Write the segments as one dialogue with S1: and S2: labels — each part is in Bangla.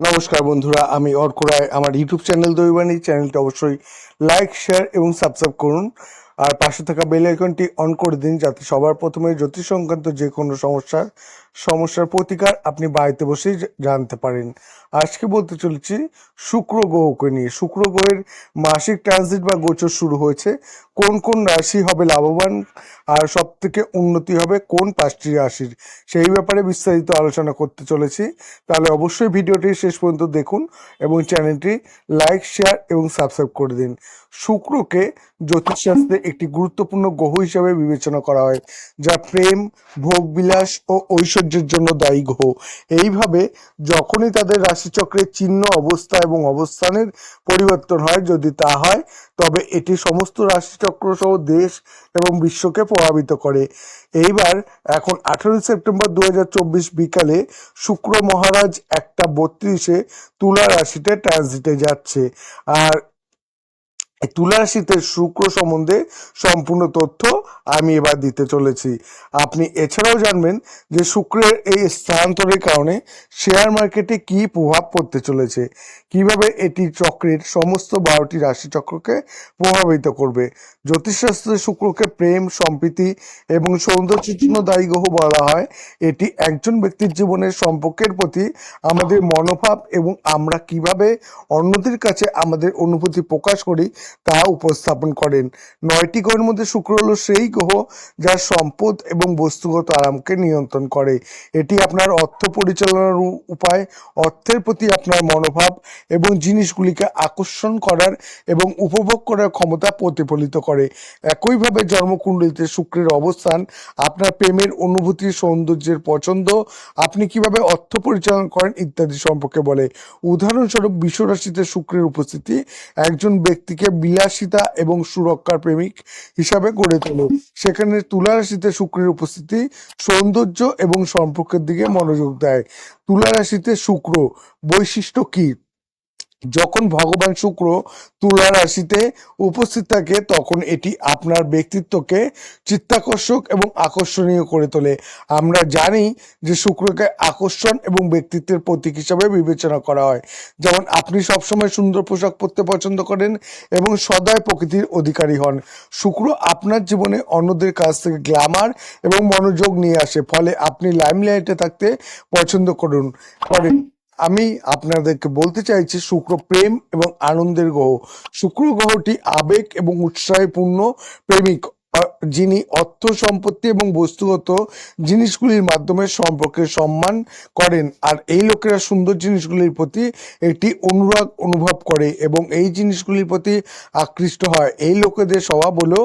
S1: নমস্কার বন্ধুরা, আমি অর্ক রায়। আমার ইউটিউব চ্যানেল দৈবাণী চ্যানেলটি অবশ্যই লাইক, শেয়ার এবং সাবস্ক্রাইব করুন। আর পাশে থাকা বেল আইকনটি অন করে দিন, যাতে সবার প্রথমে জ্যোতিষ সংক্রান্ত যে কোনো সমস্যার প্রতিকার আপনি বাড়িতে বসেই জানতে পারেন। আজকে বলতে চলেছি শুক্র গ্রহকে নিয়ে। শুক্র গ্রহের মাসিক ট্রানজিট বা গোচর শুরু হয়েছে। কোন কোন রাশি হবে লাভবান আর সব থেকে উন্নতি হবে কোন 5টি রাশির, সেই ব্যাপারে বিস্তারিত আলোচনা করতে চলেছি। তাহলে অবশ্যই ভিডিওটি শেষ পর্যন্ত দেখুন এবং চ্যানেলটি লাইক, শেয়ার এবং সাবস্ক্রাইব করে দিন। শুক্রকে জ্যোতিষশাস্ত্রে একটি গুরুত্বপূর্ণ গ্রহ হিসাবে বিবেচনা করা হয়, যা প্রেম, ভোগবিলাস ও ঐশ্বর্যের জন্য দায়ী গ্রহ। এইভাবে যখনই তাদের রাশিচক্রের চিহ্ন, অবস্থা এবং অবস্থানের পরিবর্তন হয়, যদি তা হয় তবে এটি সমস্ত রাশিচক্র সহ দেশ এবং বিশ্বকে প্রভাবিত করে। এইবার এখন 18 সেপ্টেম্বর 2024 বিকালে শুক্র মহারাজ 1:32-এ তুলা রাশিতে ট্রানজিটে যাচ্ছে। আর তুলা রাশিতে শুক্র সম্বন্ধে সম্পূর্ণ তথ্য আমি এবার দিতে চলেছি। আপনি এছাড়াও জানবেন যে শুক্রের এই স্থানান্তরের কারণে শেয়ার মার্কেটে কী প্রভাব পড়তে চলেছে, কিভাবে এটি চক্রের সমস্ত 12টি রাশিচক্রকে প্রভাবিত করবে। জ্যোতিষশাস্ত্রে শুক্রকে প্রেম, সম্প্রীতি এবং সৌন্দর্যের জন্য দায়ী গ্রহ বলা হয়। এটি একজন ব্যক্তির জীবনের সম্পর্কের প্রতি আমাদের মনোভাব এবং আমরা কিভাবে অন্যদের কাছে আমাদের অনুভূতি প্রকাশ করি তা উপস্থাপন করেন। 9টি গ্রহের মধ্যে শুক্র হলো সেই গ্রহ যার সম্পদ এবং বস্তুগত আরামকে নিয়ন্ত্রণ করে। এটি আপনার অর্থ পরিচালনার উপায়, অর্থের প্রতি আপনার মনোভাব এবং জিনিসগুলিকে আকর্ষণ করার এবং উপভোগ করার ক্ষমতা প্রতিফলিত করে। একইভাবে জন্মকুণ্ডলিতে শুক্রের অবস্থান আপনার প্রেমের অনুভূতি, সৌন্দর্যের পছন্দ, আপনি কিভাবে অর্থ পরিচালনা করেন ইত্যাদি সম্পর্কে বলে। উদাহরণস্বরূপ, বৃষ রাশিতে শুক্রের উপস্থিতি একজন ব্যক্তিকে বিলাসিতা এবং সুরক্ষার প্রেমিক হিসাবে গড়ে তোলে। সেখানে তুলা রাশিতে শুক্রের উপস্থিতি সৌন্দর্য এবং সম্পর্কের দিকে মনোযোগ দেয়। তুলা রাশিতে শুক্র বৈশিষ্ট্য কি? যখন ভগবান শুক্র তুলা রাশিতে উপস্থিত থাকে তখন এটি আপনার ব্যক্তিত্বকে চিত্তাকর্ষক এবং আকর্ষণীয় করে তোলে। আমরা জানি যে শুক্রকে আকর্ষণ এবং ব্যক্তিত্বের প্রতীক হিসাবে বিবেচনা করা হয়। যেমন আপনি সবসময় সুন্দর পোশাক পরতে পছন্দ করেন এবং সদয় প্রকৃতির অধিকারী হন। শুক্র আপনার জীবনে অন্যদের কাছ থেকে গ্ল্যামার এবং মনোযোগ নিয়ে আসে, ফলে আপনি লাইমলাইটে থাকতে পছন্দ করেন। আমি আপনাদেরকে বলতে চাইছি শুক্র প্রেম এবং আনন্দের গ্রহ। শুক্র গ্রহটি আবেগ এবং উৎসাহে পূর্ণ প্রেমিক, যিনি অর্থ, সম্পত্তি এবং বস্তুগত জিনিসগুলির মাধ্যমে সম্পর্কের সম্মান করেন। আর এই লোকেরা সুন্দর জিনিসগুলির প্রতি একটি অনুরাগ অনুভব করে এবং এই জিনিসগুলির প্রতি আকৃষ্ট হয়। এই লোকেদের স্বভাব হলো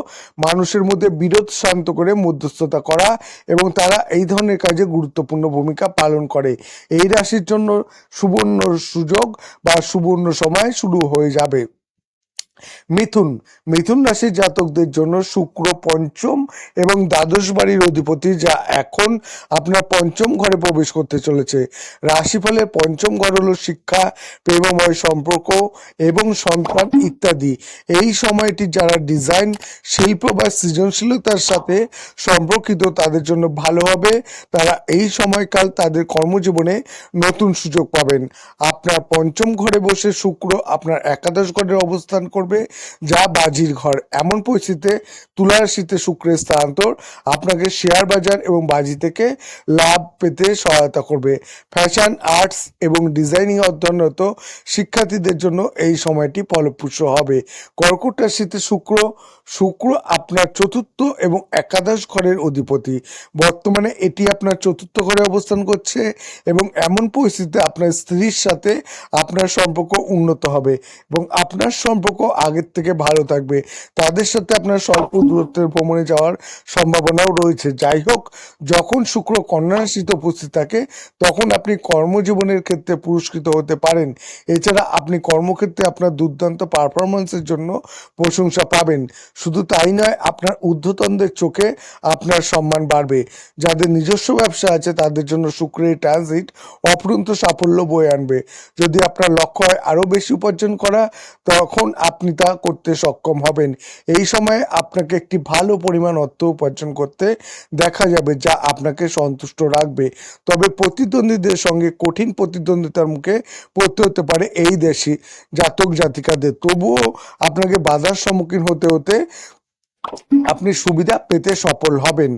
S1: মানুষের মধ্যে বিরোধ শান্ত করে মধ্যস্থতা করা এবং তারা এই ধরনের কাজে গুরুত্বপূর্ণ ভূমিকা পালন করে। এই রাশির জন্য সুবর্ণ সুযোগ বা সুবর্ণ সময় শুরু হয়ে যাবে। মিথুন রাশির জাতকদের জন্য শুক্র পঞ্চম এবং দ্বাদশ বাড়ির অধিপতি, যা এখন আপনার পঞ্চম ঘরে প্রবেশ করতে চলেছে। রাশিফলের পঞ্চম ঘর হলো শিক্ষা, প্রেমময় সম্পর্ক এবং সন্তান ইত্যাদি। এই সময়টি যারা ডিজাইন, শিল্প বা সৃজনশীলতার সাথে সম্পর্কিত তাদের জন্য ভালো হবে। তারা এই সময়কাল তাদের কর্মজীবনে নতুন সুযোগ পাবেন। আপনার পঞ্চম ঘরে বসে শুক্র আপনার একাদশ ঘরে অবস্থান করবে, যা বাজির ঘর। এমন পরিস্থিতিতে তুলা রাশিতে শুক্রের স্থানান্তর আপনাকে শেয়ার বাজার এবং বাজি থেকে লাভ পেতে সহায়তা করবে। ফ্যাশন, আর্টস এবং ডিজাইনিং অধ্যয়নরত শিক্ষার্থীদের জন্য এই সময়টি ফলপ্রসূ হবে। কর্কট রাশিতে শুক্র আপনার চতুর্থ এবং একাদশ ঘরের অধিপতি। বর্তমানে এটি আপনার চতুর্থ ঘরে অবস্থান করছে এবং এমন পরিস্থিতিতে আপনার স্ত্রীর সাথে আপনার সম্পর্ক উন্নত হবে এবং আপনার সম্পর্ক আগের থেকে ভালো থাকবে। তাদের সাথে আপনার স্বল্প দূরত্বের ভ্রমণে যাওয়ার সম্ভাবনাও রয়েছে। যাই হোক, যখন শুক্র কন্যা রাশিতে উপস্থিত থাকে তখন আপনি কর্মজীবনের ক্ষেত্রে পুরস্কৃত হতে পারেন। এছাড়া আপনি কর্মক্ষেত্রে আপনার দুর্দান্ত পারফরমেন্সের জন্য প্রশংসা পাবেন। শুধু তাই নয়, আপনার ঊর্ধ্বতনদের চোখে আপনার সম্মান বাড়বে। যাদের নিজস্ব ব্যবসা আছে তাদের জন্য শুক্রের ট্রানজিট অফুরন্ত সাফল্য বয়ে আনবে। যদি আপনার লক্ষ্য হয় আরও বেশি উপার্জন করা, তখন আপনি আপনি তা করতে সক্ষম হবেন। এই সময়ে আপনাকে একটি ভালো পরিমাণ অর্থ উপার্জন করতে দেখা যাবে, যা আপনাকে সন্তুষ্ট রাখবে। তবে প্রতিদ্বন্দ্বীদের সঙ্গে কঠিন প্রতিদ্বন্দ্বিতার মুখে পড়তে হতে পারে এই দেশি জাতক জাতিকাদের। তবুও আপনাকে বাধার সম্মুখীন হতে হতে আপনি সুবিধা পেতে সফল হবেন।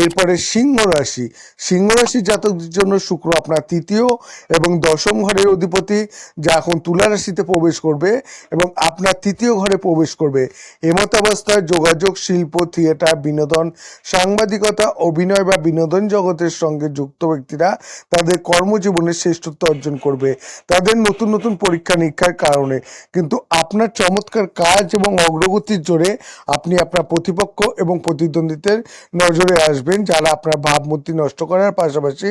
S1: এরপরে সিংহ রাশি। সিংহ রাশি জাতকদের জন্য শুক্র আপনার তৃতীয় এবং দশম ঘরের অধিপতি, যা এখন তুলা রাশিতে প্রবেশ করবে এবং আপনার তৃতীয় ঘরে প্রবেশ করবে। এমত অবস্থায় যোগাযোগ, শিল্প, থিয়েটার, বিনোদন, সাংবাদিকতা, অভিনয় বা বিনোদন জগতের সঙ্গে যুক্ত ব্যক্তিরা তাদের কর্মজীবনে শ্রেষ্ঠত্ব অর্জন করবে তাদের নতুন নতুন পরীক্ষা নিরীক্ষার কারণে। কিন্তু আপনার চমৎকার কাজ এবং অগ্রগতির জোরে আপনি আপনার প্রতিপক্ষ এবং প্রতিদ্বন্দ্বীদের নজরে আসবেন, যারা আপনার ভাবমূর্তি নষ্ট করার পাশাপাশি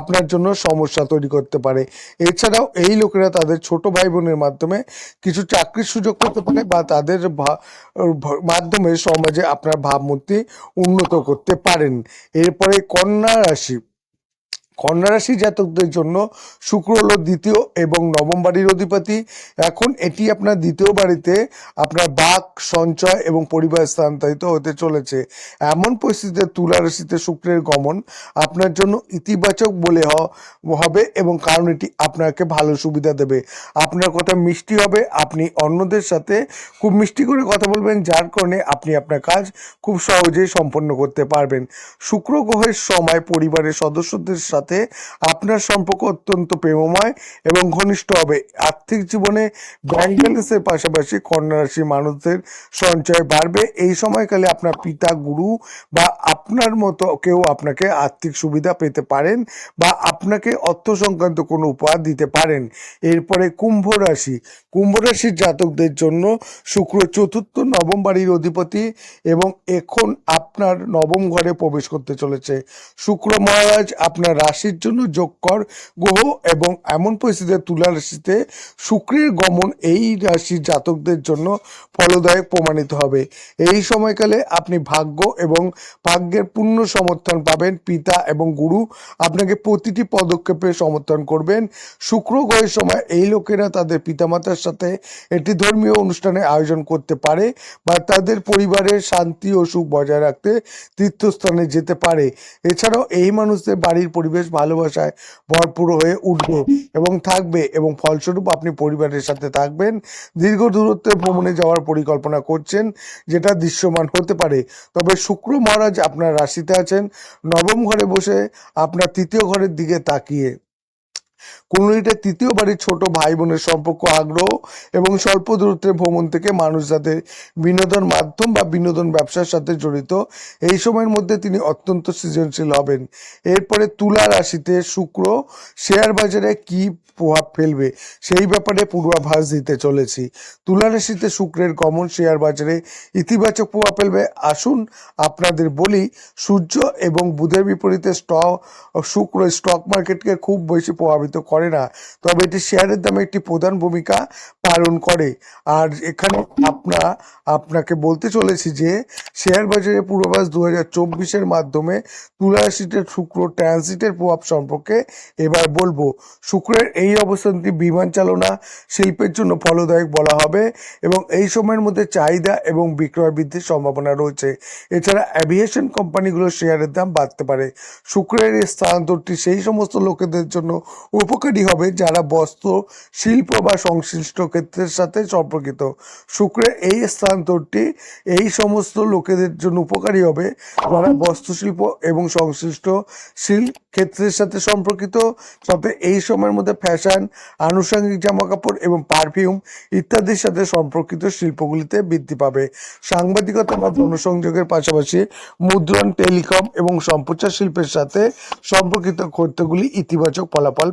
S1: আপনার জন্য সমস্যা তৈরি করতে পারে। এছাড়াও এই লোকেরা তাদের ছোট ভাই বোনের মাধ্যমে কিছু চাকরির সুযোগ পেতে পারে বা তাদের মাধ্যমে সমাজে আপনার ভাবমূর্তি উন্নত করতে পারেন। এরপরে কন্যা রাশি। কন্যা রাশি জাতকদের জন্য শুক্র হলো দ্বিতীয় এবং নবম বাড়ির অধিপতি। এখন এটি আপনার দ্বিতীয় বাড়িতে আপনার বাক, সঞ্চয় এবং পরিবার স্থানান্তরিত হতে চলেছে। এমন পরিস্থিতিতে তুলা রাশিতে শুক্রের গমন আপনার জন্য ইতিবাচক বলে হবে এবং কারণ এটি আপনাকে ভালো সুবিধা দেবে। আপনার কথা মিষ্টি হবে, আপনি অন্যদের সাথে খুব মিষ্টি করে কথা বলবেন, যার কারণে আপনি আপনার কাজ খুব সহজেই সম্পন্ন করতে পারবেন। শুক্র গ্রহের সময় পরিবারের সদস্যদের সাথে আপনার সম্পর্ক অত্যন্ত প্রেমময় এবং ঘনিষ্ঠ হবে। আর্থিক জীবনে ব্যাংক ব্যালেন্সের পাশাপাশি কন্যা রাশি মানুষদের সঞ্চয় বাড়বে। এই সময়কালে আপনার পিতা, গুরু বা আপনার মতো কেউ আপনাকে আর্থিক সুবিধা পেতে পারেন বা আপনাকে অর্থ সংক্রান্ত কোনো উপহার দিতে পারেন। এরপরে কুম্ভ রাশি। কুম্ভ রাশির জাতকদের জন্য শুক্র চতুর্থ নবম বাড়ির অধিপতি এবং এখন আপনার নবম ঘরে প্রবেশ করতে চলেছে। শুক্র মহারাজ আপনার রাশির জন্য যোগকর গ্রহ এবং এমন পরিস্থিতিতে তুলা রাশিতে শুক্রের গমন এই রাশির জাতকদের জন্য ফলদায়ক প্রমাণিত হবে। এই সময়কালে আপনি ভাগ্য এবং ভাগ্যের পূর্ণ সমর্থন পাবেন। পিতা এবং গুরু আপনাকে প্রতিটি পদক্ষেপে সমর্থন করবেন। শুক্র গ্রহের সময় এই লোকেরা তাদের পিতামাতার সাথে একটি ধর্মীয় অনুষ্ঠানে আয়োজন করতে পারে বা তাদের পরিবারের শান্তি ও সুখ বজায় রাখতে তীর্থস্থানে যেতে পারে। এছাড়াও এই মানুষদের বাড়ির পরিবেশ ভালোবাসায় ভরপুর হয়ে উঠবে এবং থাকবে এবং ফলস্বরূপ আপনি পরিবারের সাথে থাকবেন। দীর্ঘ দূরত্বে ভ্রমণে যাওয়ার পরিকল্পনা করছেন, যেটা দৃশ্যমান হতে পারে। তবে শুক্র মহারাজ আপনার রাশিতে আছেন, নবম ঘরে বসে আপনার তৃতীয় ঘরের দিকে তাকিয়ে। কুণ্ডলীতে তৃতীয় বাড়ির ছোট ভাই বোনের সম্পর্ক, আগ্রহ এবং স্বল্প দূরত্বের ভ্রমণ থেকে মানুষ যাদের বিনোদন মাধ্যম বা বিনোদন ব্যবসার সাথে জড়িত, এই সময়ের মধ্যে তিনি অত্যন্ত সৃজনশীল হবেন। এরপরে তুলা রাশিতে শুক্র শেয়ার বাজারে কি প্রভাব ফেলবে সেই ব্যাপারে পূর্বাভাস দিতে চলেছি। তুলা রাশিতে শুক্রের গমন শেয়ার বাজারে ইতিবাচক প্রভাব ফেলবে। আসুন আপনাদের বলি, সূর্য এবং বুধের বিপরীতে শুক্র স্টক মার্কেটকে খুব বেশি প্রভাবিত করে না, তবে এটি শেয়ারের দামে একটি প্রধান ভূমিকা পালন করে। আর এখানে আপনাকে বলতে চলেছি যে শেয়ার বাজারে পূর্বাভাস 2024-এর মাধ্যমে তুলা রাশিতে শুক্র ট্রানজিটের প্রভাব সম্পর্কে এবার বলবো। শুক্রের এই অবস্থানটি বিমান চালনা শিল্পের জন্য ফলদায়ক বলা হবে এবং এই সময়ের মধ্যে চাহিদা এবং বিক্রয় বৃদ্ধির সম্ভাবনা রয়েছে। এছাড়া অ্যাভিয়েশন কোম্পানিগুলোর শেয়ারের দাম বাড়তে পারে। শুক্রের এই স্থানান্তরটি সেই সমস্ত লোকেদের জন্য উপকারী হবে যারা বস্ত্র শিল্প বা সংশ্লিষ্ট ক্ষেত্রের সাথে সম্পর্কিত। শুক্রের এই স্থানান্তরটি এই সমস্ত লোকেদের জন্য উপকারী হবে যারা বস্ত্রশিল্প এবং সংশ্লিষ্ট ক্ষেত্রের সাথে সম্পর্কিত। তবে এই সময়ের মধ্যে ফ্যাশন, আনুষঙ্গিক জামাকাপড় এবং পারফিউম ইত্যাদির সাথে সম্পর্কিত শিল্পগুলিতে বৃদ্ধি পাবে। সাংবাদিকতা বা জনসংযোগের পাশাপাশি মুদ্রণ, টেলিকম এবং সম্প্রচার শিল্পের সাথে সম্পর্কিত ক্ষেত্রগুলি ইতিবাচক ফলাফল